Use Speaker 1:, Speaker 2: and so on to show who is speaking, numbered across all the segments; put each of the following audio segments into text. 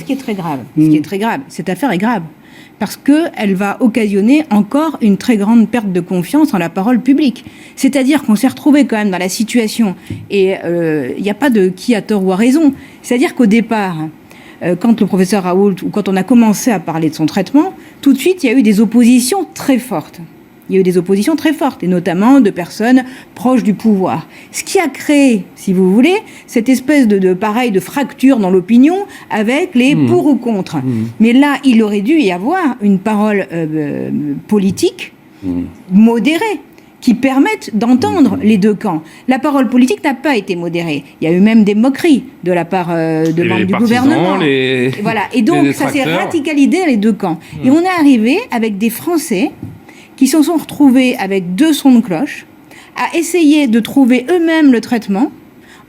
Speaker 1: qui est très grave. Ce qui est très grave, cette affaire est grave. Parce qu'elle va occasionner encore une très grande perte de confiance en la parole publique. C'est-à-dire qu'on s'est retrouvé quand même dans la situation, et il n'y a pas de qui a tort ou a raison. C'est-à-dire qu'au départ, quand le professeur Raoult, ou quand on a commencé à parler de son traitement, tout de suite, il y a eu des oppositions très fortes. Il y a eu des oppositions très fortes, et notamment de personnes proches du pouvoir. Ce qui a créé, si vous voulez, cette espèce de fracture dans l'opinion avec les pour ou contre. Mais là, il aurait dû y avoir une parole politique modérée, qui permette d'entendre les deux camps. La parole politique n'a pas été modérée. Il y a eu même des moqueries de la part de membres du gouvernement. Voilà. Et donc, ça s'est radicalisé les deux camps. Et on est arrivé avec des Français qui se sont retrouvés avec deux sons de cloche, à essayer de trouver eux-mêmes le traitement,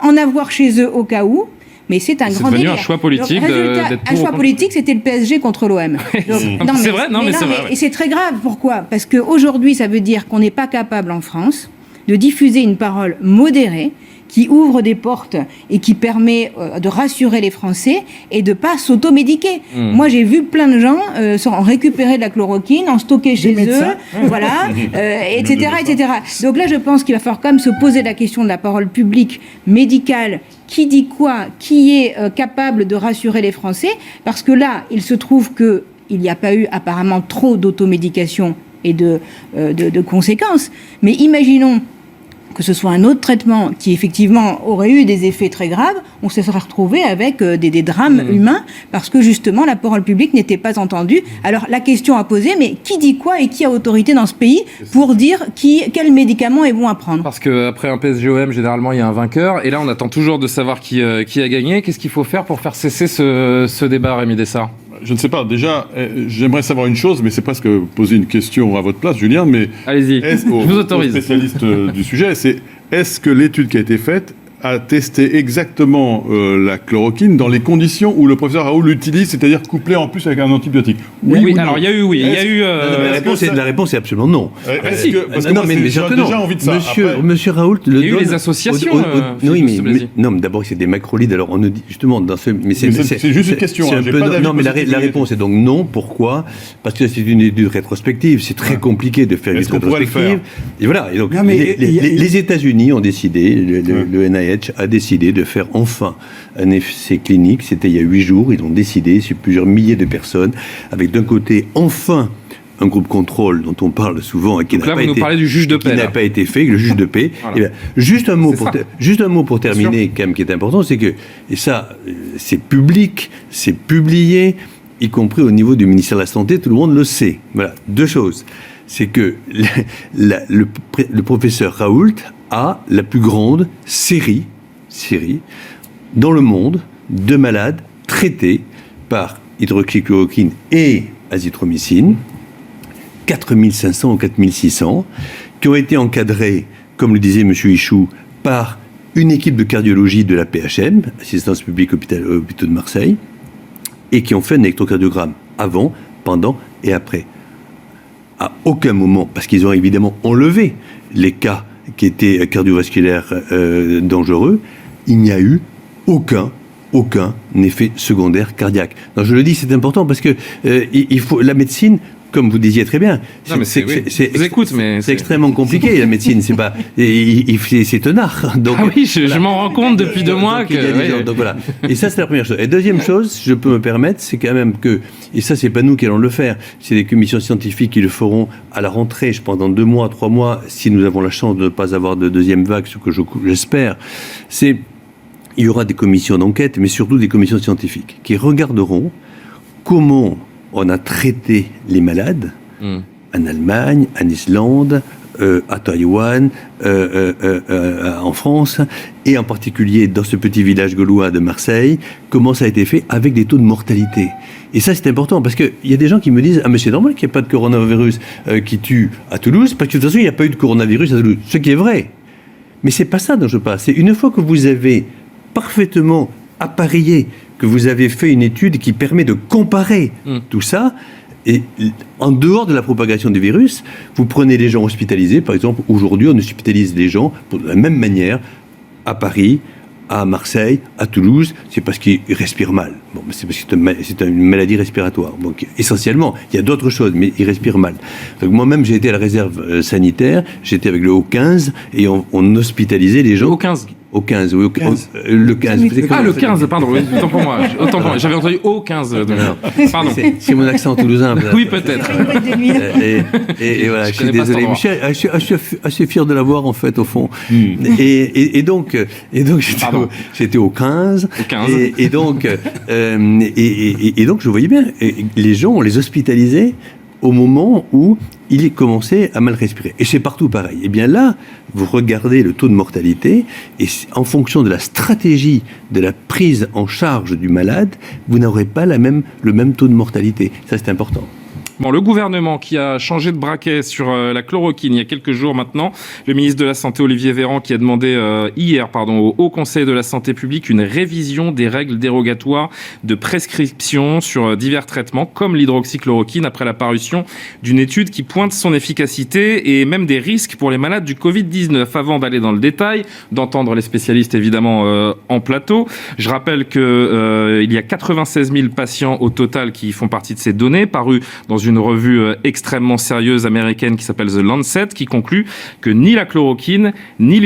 Speaker 1: en avoir chez eux au cas où, mais c'est un grand délire.
Speaker 2: C'est devenu un choix politique
Speaker 1: un choix politique, c'était le PSG contre l'OM.
Speaker 2: C'est vrai, mais c'est vrai.
Speaker 1: Et c'est très grave, pourquoi ? Parce qu'aujourd'hui, ça veut dire qu'on n'est pas capable en France de diffuser une parole modérée, qui ouvre des portes et qui permet de rassurer les Français et de ne pas s'automédiquer. Moi, j'ai vu plein de gens en récupérer de la chloroquine, en stocker chez eux, voilà, etc., etc. Donc là, je pense qu'il va falloir quand même se poser la question de la parole publique médicale. Qui dit quoi ? Qui est capable de rassurer les Français ? Parce que là, il se trouve qu'il n'y a pas eu apparemment trop d'automédication et de conséquences. Mais imaginons que ce soit un autre traitement qui, effectivement, aurait eu des effets très graves, on se serait retrouvé avec des drames humains, parce que, justement, la parole publique n'était pas entendue. Alors, la question à poser, mais qui dit quoi et qui a autorité dans ce pays pour dire quel médicament est bon à prendre ?
Speaker 2: Parce qu'après un PSG-OM, généralement, il y a un vainqueur, et là, on attend toujours de savoir qui a gagné. Qu'est-ce qu'il faut faire pour faire cesser ce débat, Rémi Dessart ?
Speaker 3: Je ne sais pas. Déjà, j'aimerais savoir une chose, mais c'est presque poser une question à votre place, Julien. Mais
Speaker 2: allez-y, je vous autorise.
Speaker 3: Spécialiste du sujet, est-ce que l'étude qui a été faite a testé exactement la chloroquine dans les conditions où le professeur Raoult l'utilise, c'est-à-dire couplé en plus avec un antibiotique ?
Speaker 2: Oui. Alors il y a eu.
Speaker 4: La réponse est absolument non.
Speaker 3: Mais j'ai déjà envie de ça.
Speaker 4: Monsieur Raoult,
Speaker 2: il y a eu les associations.
Speaker 4: Non, mais d'abord c'est des macrolides. Alors on nous dit justement dans ce, mais c'est
Speaker 3: juste une question.
Speaker 4: Non, mais la réponse est donc non. Pourquoi ? Parce que c'est une étude rétrospective. C'est très compliqué de faire une étude rétrospective. Et voilà. Et donc les États-Unis ont décidé, le NIH a décidé de faire enfin un essai clinique. C'était il y a 8 jours. Ils ont décidé sur plusieurs milliers de personnes, avec d'un côté enfin un groupe contrôle dont on parle souvent et qui n'a pas été fait, le juge de paix. Voilà. Bien, juste un mot pour terminer, quand même, qui est important, c'est que, et ça, c'est public, c'est publié, y compris au niveau du ministère de la Santé, tout le monde le sait. Voilà, deux choses. C'est que le professeur Raoult a la plus grande série dans le monde de malades traités par hydroxychloroquine et azithromycine, 4500 ou 4600, qui ont été encadrés, comme le disait M. Ichou, par une équipe de cardiologie de la PHM, Assistance publique hôpitaux de Marseille, et qui ont fait un électrocardiogramme avant, pendant et après. À aucun moment, parce qu'ils ont évidemment enlevé les cas qui étaient cardiovasculaires dangereux, il n'y a eu aucun effet secondaire cardiaque. Donc je le dis, c'est important parce que il faut la médecine, comme vous disiez très bien, c'est extrêmement compliqué la médecine. C'est pas, c'est un art. Donc,
Speaker 2: je m'en rends compte depuis 2 mois
Speaker 4: donc voilà. Et ça c'est la première chose. Et deuxième chose, si je peux me permettre, c'est quand même que, et ça c'est pas nous qui allons le faire, c'est des commissions scientifiques qui le feront à la rentrée, je pense dans 2 mois, 3 mois, si nous avons la chance de ne pas avoir de deuxième vague, ce que j'espère. Il y aura des commissions d'enquête, mais surtout des commissions scientifiques qui regarderont comment on a traité les malades en Allemagne, en Islande, à Taïwan, en France, et en particulier dans ce petit village gaulois de Marseille, comment ça a été fait avec des taux de mortalité. Et ça, c'est important, parce qu'il y a des gens qui me disent « Ah, mais c'est normal qu'il n'y ait pas de coronavirus qui tue à Toulouse, parce que de toute façon, il n'y a pas eu de coronavirus à Toulouse. » Ce qui est vrai. Mais c'est pas ça dont je parle. C'est une fois que vous avez parfaitement appareillé, que vous avez fait une étude qui permet de comparer tout ça, et en dehors de la propagation du virus, vous prenez les gens hospitalisés, par exemple, aujourd'hui on hospitalise les gens de la même manière à Paris, à Marseille, à Toulouse, c'est parce qu'ils respirent mal. Bon, c'est parce que c'est une maladie respiratoire. Donc, essentiellement, il y a d'autres choses, mais ils respirent mal. Donc, moi-même, j'ai été à la réserve sanitaire, j'étais avec le O15, et on hospitalisait les gens.
Speaker 2: Au 15
Speaker 4: Au 15, oui, le 15.
Speaker 2: Ah, le 15, pardon, oui, autant pour moi. J'avais entendu au 15. Pardon.
Speaker 4: C'est mon accent toulousain.
Speaker 2: Oui, peut-être.
Speaker 4: Et voilà, je suis désolé. Mais je suis assez fier de l'avoir, en fait, au fond. Et donc j'étais au 15.
Speaker 2: Au 15.
Speaker 4: Et donc, je voyais bien, les gens, on les hospitalisait au moment où il commençait à mal respirer. Et c'est partout pareil. Et bien là, vous regardez le taux de mortalité, et en fonction de la stratégie de la prise en charge du malade, vous n'aurez pas le même taux de mortalité. Ça, c'est important.
Speaker 2: Bon, le gouvernement qui a changé de braquet sur la chloroquine il y a quelques jours maintenant, le ministre de la Santé Olivier Véran qui a demandé hier au Haut Conseil de la Santé publique une révision des règles dérogatoires de prescription sur divers traitements comme l'hydroxychloroquine après la parution d'une étude qui pointe son efficacité et même des risques pour les malades du Covid-19. Avant d'aller dans le détail, d'entendre les spécialistes évidemment en plateau, je rappelle que il y a 96 000 patients au total qui font partie de ces données parues dans une revue extrêmement sérieuse américaine qui s'appelle The Lancet, qui conclut que ni la chloroquine, ni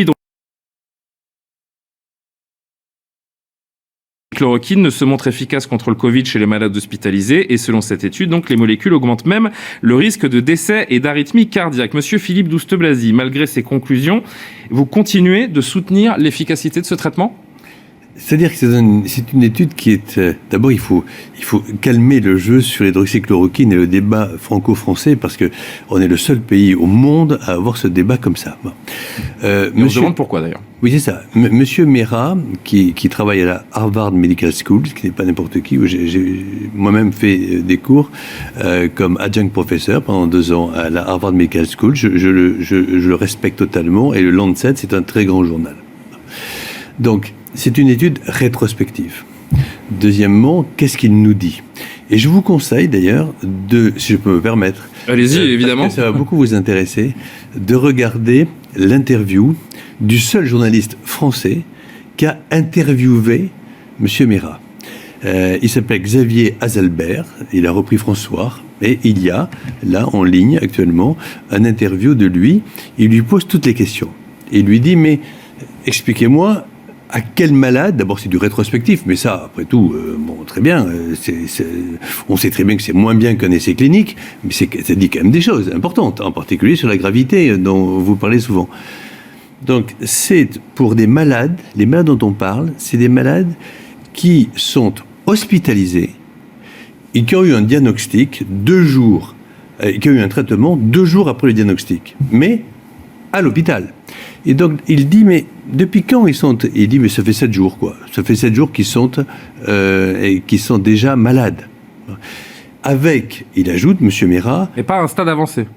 Speaker 2: l'hydroxychloroquine ne se montrent efficaces contre le Covid chez les malades hospitalisés. Et selon cette étude, donc, les molécules augmentent même le risque de décès et d'arythmie cardiaque. Monsieur Philippe Douste-Blazy, malgré ces conclusions, vous continuez de soutenir l'efficacité de ce traitement ?
Speaker 4: C'est-à-dire que c'est une étude qui est... D'abord, il faut calmer le jeu sur l'hydroxychloroquine et le débat franco-français, parce qu'on est le seul pays au monde à avoir ce débat comme ça. Bon.
Speaker 2: On se demande pourquoi, d'ailleurs.
Speaker 4: Oui, c'est ça. Monsieur Mera, qui travaille à la Harvard Medical School, ce qui n'est pas n'importe qui, où j'ai moi-même fait des cours comme adjunct professeur pendant 2 ans à la Harvard Medical School. Je le respecte totalement, et le Lancet, c'est un très grand journal. Donc, c'est une étude rétrospective. Deuxièmement, qu'est-ce qu'il nous dit ? Et je vous conseille d'ailleurs si je peux me permettre...
Speaker 2: Allez-y, évidemment.
Speaker 4: Ça va beaucoup vous intéresser, de regarder l'interview du seul journaliste français qui a interviewé M. Mera. Il s'appelle Xavier Azalbert, il a repris François, et il y a, là, en ligne, actuellement, un interview de lui. Il lui pose toutes les questions. Et il lui dit, mais expliquez-moi... À quel malade, d'abord c'est du rétrospectif, mais ça, après tout, très bien, on sait très bien que c'est moins bien qu'un essai clinique, mais ça dit quand même des choses importantes, en particulier sur la gravité dont vous parlez souvent. Donc c'est pour des malades, les malades dont on parle, c'est des malades qui sont hospitalisés et qui ont eu un diagnostic 2 jours, qui ont eu un traitement 2 jours après le diagnostic, mais à l'hôpital. Et donc, il dit, mais depuis quand ils sont... Il dit, mais ça fait 7 jours, quoi. Ça fait 7 jours qu'ils sont déjà malades. Avec, il ajoute, M. Mera...
Speaker 2: Et pas à un stade avancé.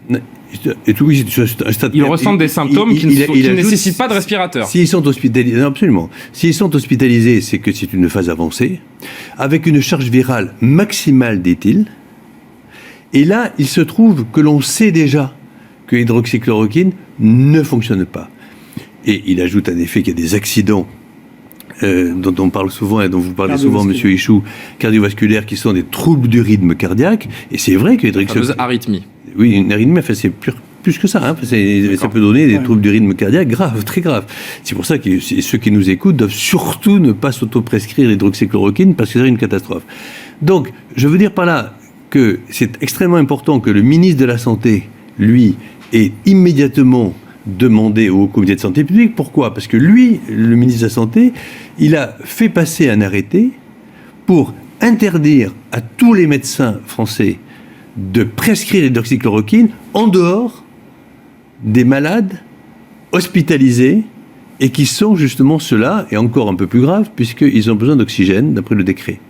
Speaker 4: Et tout, oui, un stade...
Speaker 2: Ils ressentent des symptômes qui ne nécessitent pas de respirateur.
Speaker 4: S'ils sont hospitalisés... Non, absolument. S'ils sont hospitalisés, c'est que c'est une phase avancée, avec une charge virale maximale, dit-il. Et là, il se trouve que l'on sait déjà que l'hydroxychloroquine ne fonctionne pas. Et il ajoute en effet qu'il y a des accidents dont on parle souvent et dont vous parlez souvent, Monsieur Ichou, cardiovasculaires, qui sont des troubles du rythme cardiaque. Et c'est vrai que
Speaker 2: l'hydroxychloroquine... arythmie.
Speaker 4: Oui, une arythmie, enfin, c'est plus que ça. Hein, ça peut donner des troubles du rythme cardiaque graves, très graves. C'est pour ça que ceux qui nous écoutent doivent surtout ne pas s'auto-prescrire l'hydroxychloroquine, parce que c'est une catastrophe. Donc, je veux dire par là que c'est extrêmement important que le ministre de la Santé, lui, ait immédiatement demandé au comité de santé publique. Pourquoi ? Parce que lui, le ministre de la Santé, il a fait passer un arrêté pour interdire à tous les médecins français de prescrire l'hydroxychloroquine en dehors des malades hospitalisés et qui sont justement ceux-là, et encore un peu plus grave, puisqu'ils ont besoin d'oxygène, d'après le décret.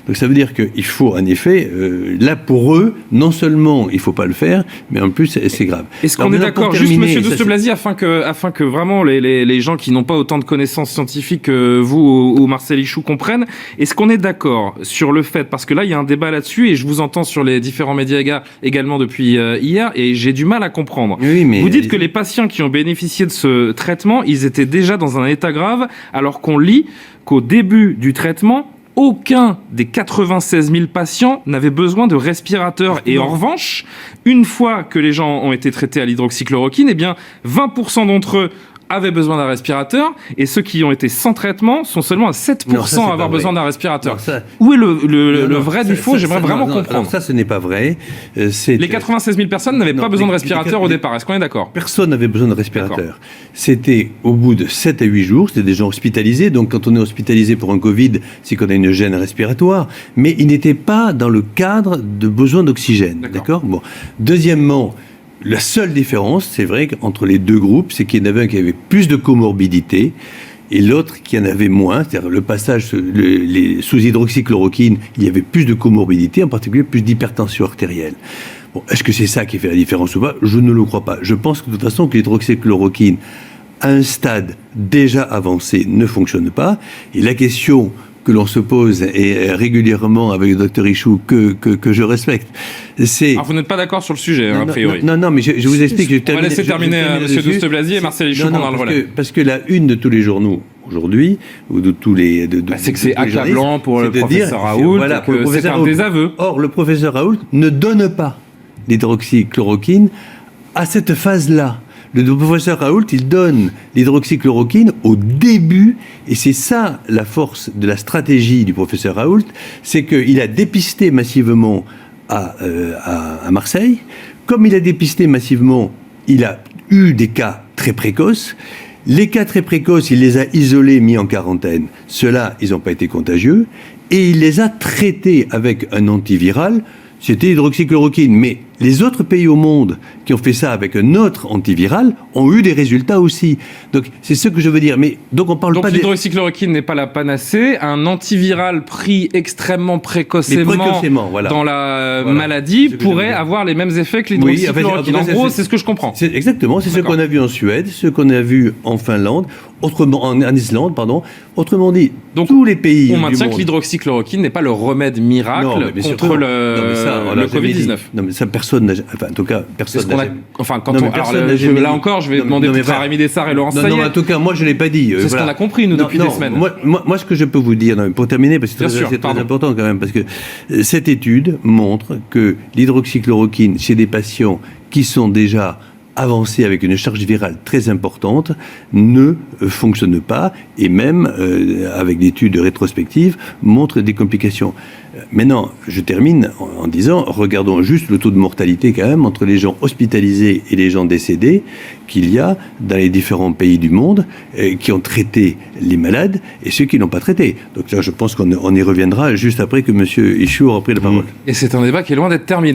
Speaker 4: Donc ça veut dire qu'il faut, en effet, là, pour eux, non seulement il ne faut pas le faire, mais en plus, c'est grave.
Speaker 2: Est-ce qu'on est d'accord, juste monsieur de Blasi, afin que vraiment les gens qui n'ont pas autant de connaissances scientifiques que vous ou Marcel Ichoux comprennent, est-ce qu'on est d'accord sur le fait, parce que là, il y a un débat là-dessus, et je vous entends sur les différents médias également depuis hier, et j'ai du mal à comprendre.
Speaker 4: Oui, mais
Speaker 2: vous dites que les patients qui ont bénéficié de ce traitement, ils étaient déjà dans un état grave, alors qu'on lit qu'au début du traitement, aucun des 96 000 patients n'avait besoin de respirateur. Et en revanche, une fois que les gens ont été traités à l'hydroxychloroquine, eh bien, 20% d'entre eux avaient besoin d'un respirateur, et ceux qui ont été sans traitement sont seulement à 7% à avoir besoin d'un respirateur. Où est le vrai du faux? J'aimerais vraiment comprendre.
Speaker 4: Alors ça, ce n'est pas vrai.
Speaker 2: Les 96 000 personnes n'avaient pas besoin de respirateur au départ. Est-ce qu'on est d'accord?
Speaker 4: Personne n'avait besoin de respirateur. C'était au bout de 7 à 8 jours, c'était des gens hospitalisés. Donc quand on est hospitalisé pour un Covid, c'est qu'on a une gêne respiratoire. Mais ils n'étaient pas dans le cadre de besoin d'oxygène. D'accord. Bon. Deuxièmement, la seule différence, c'est vrai, entre les deux groupes, c'est qu'il y en avait un qui avait plus de comorbidité et l'autre qui en avait moins. C'est-à-dire le passage sous hydroxychloroquine, il y avait plus de comorbidité, en particulier plus d'hypertension artérielle. Bon, est-ce que c'est ça qui fait la différence ou pas? Je ne le crois pas. Je pense que de toute façon que l'hydroxychloroquine, à un stade déjà avancé, ne fonctionne pas. Et la question que l'on se pose et régulièrement avec le docteur Ichoux, que je respecte, c'est...
Speaker 2: Alors vous n'êtes pas d'accord sur le sujet, a priori.
Speaker 4: Non, mais je vous explique.
Speaker 2: On va laisser terminer M. de Blasi et Marcel Ichoux pendant le relais.
Speaker 4: Parce que la une de tous les journaux aujourd'hui, ou de tous les...
Speaker 2: c'est que c'est accablant pour le professeur Raoult,
Speaker 4: voilà, pour le professeur
Speaker 2: c'est un désaveu.
Speaker 4: Or, le professeur Raoult ne donne pas l'hydroxychloroquine à cette phase-là. Le professeur Raoult, il donne l'hydroxychloroquine au début, et c'est ça la force de la stratégie du professeur Raoult, c'est qu'il a dépisté massivement à Marseille. Comme il a dépisté massivement, il a eu des cas très précoces. Les cas très précoces, il les a isolés, mis en quarantaine. Ceux-là, ils n'ont pas été contagieux. Et il les a traités avec un antiviral. C'était l'hydroxychloroquine. Mais les autres pays au monde qui ont fait ça avec un autre antiviral ont eu des résultats aussi. Donc, c'est ce que je veux dire. Mais donc, on parle pas de...
Speaker 2: Donc, l'hydroxychloroquine n'est pas la panacée. Un antiviral pris extrêmement précocement
Speaker 4: voilà.
Speaker 2: dans la maladie pourrait avoir les mêmes effets que l'hydroxychloroquine. En gros, c'est ce que je comprends.
Speaker 4: Exactement. C'est ce qu'on a vu en Suède, ce qu'on a vu en Finlande, en Islande, pardon. Autrement dit, donc, tous les pays
Speaker 2: on maintient que l'hydroxychloroquine n'est pas le remède miracle contre le Covid-19.
Speaker 4: Non, mais ça, personne n'a... Enfin, en tout cas, personne n'a...
Speaker 2: Enfin, quand on... Alors, là encore, je vais demander peut-être à Rémi Dessart et Laurence Sayet.
Speaker 4: Non, en tout cas, moi, je ne l'ai pas dit.
Speaker 2: C'est ce qu'on a compris, nous, depuis des semaines.
Speaker 4: Moi, ce que je peux vous dire, pour terminer, parce que c'est très important quand même, parce que cette étude montre que l'hydroxychloroquine, chez des patients qui sont déjà avancés avec une charge virale très importante, ne fonctionne pas, et même, avec d'études rétrospectives, montre des complications. Maintenant, je termine en disant, regardons juste le taux de mortalité quand même entre les gens hospitalisés et les gens décédés qu'il y a dans les différents pays du monde qui ont traité les malades et ceux qui n'ont pas traité. Donc là, je pense qu'on y reviendra juste après que M. Ichoux aura pris la parole.
Speaker 2: Et c'est un débat qui est loin d'être terminé.